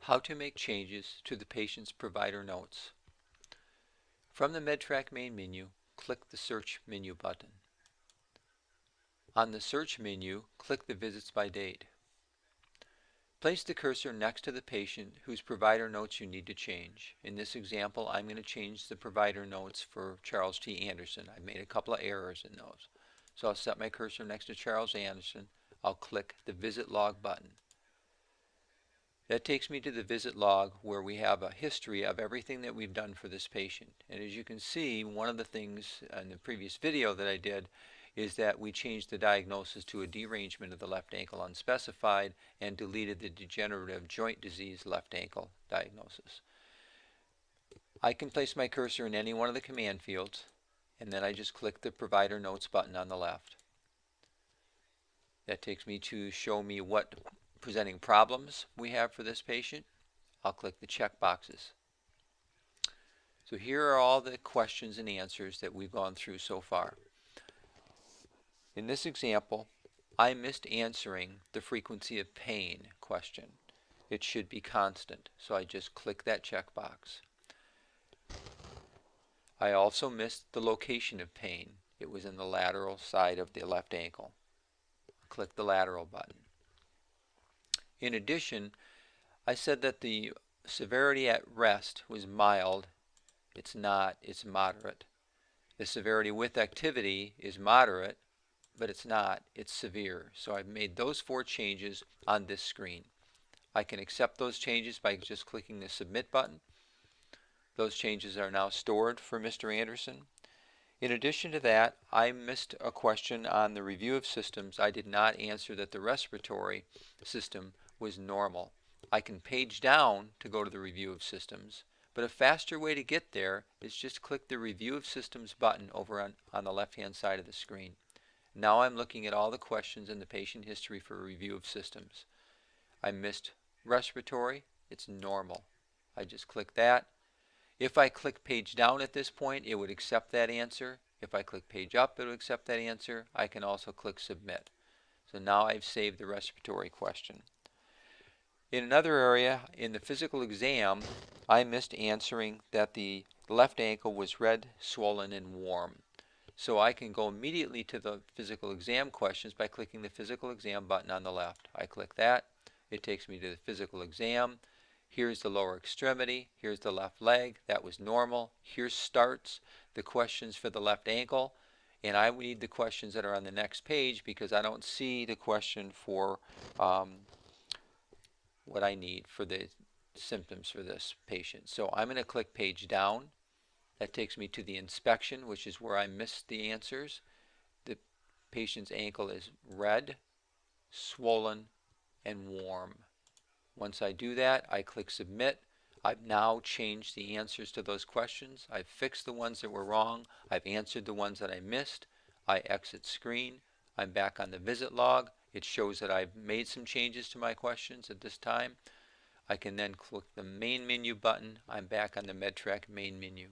How to make changes to the patient's provider notes. From the MedTrack main menu, click the Search menu button. On the Search menu, click the Visits by Date. Place the cursor next to the patient whose provider notes you need to change. In this example, I'm going to change the provider notes for Charles T. Anderson. I've made a couple of errors in those. So I'll set my cursor next to Charles Anderson. I'll click the Visit Log button. That takes me to the visit log where we have a history of everything that we've done for this patient. And as you can see, one of the things in the previous video that I did is that we changed the diagnosis to a derangement of the left ankle unspecified and deleted the degenerative joint disease left ankle diagnosis. I can place my cursor in any one of the command fields, and then I just click the Provider Notes button on the left. That takes me to show me what presenting problems we have for this patient. I'll click the check boxes. So here are all the questions and answers that we've gone through so far. In this example, I missed answering the frequency of pain question. It should be constant, so I just click that checkbox. I also missed the location of pain. It was in the lateral side of the left ankle. Click the lateral button. In addition, I said that the severity at rest was mild. It's not, it's moderate. The severity with activity is moderate, but it's not, it's severe. So I've made those 4 changes on this screen. I can accept those changes by just clicking the Submit button. Those changes are now stored for Mr. Anderson. In addition to that, I missed a question on the review of systems. I did not answer that the respiratory system was normal. I can page down to go to the review of systems, but a faster way to get there is just click the review of systems button over on the left hand side of the screen. Now I'm looking at all the questions in the patient history for review of systems. I missed respiratory, it's normal. I just click that. If I click page down at this point, it would accept that answer. If I click page up, it would accept that answer. I can also click submit. So now I've saved the respiratory question. In another area, in the physical exam, I missed answering that the left ankle was red, swollen, and warm. So I can go immediately to the physical exam questions by clicking the physical exam button on the left. I click that. It takes me to the physical exam. Here's the lower extremity. Here's the left leg. That was normal. Here starts the questions for the left ankle. And I need the questions that are on the next page because I don't see the question for what I need for the symptoms for this patient. So I'm going to click page down. That takes me to the inspection, which is where I missed the answers. The patient's ankle is red, swollen, and warm. Once I do that, I click submit. I've now changed the answers to those questions. I've fixed the ones that were wrong. I've answered the ones that I missed. I exit screen. I'm back on the visit log. It shows that I've made some changes to my questions at this time. I can then click the main menu button. I'm back on the MedTrack main menu.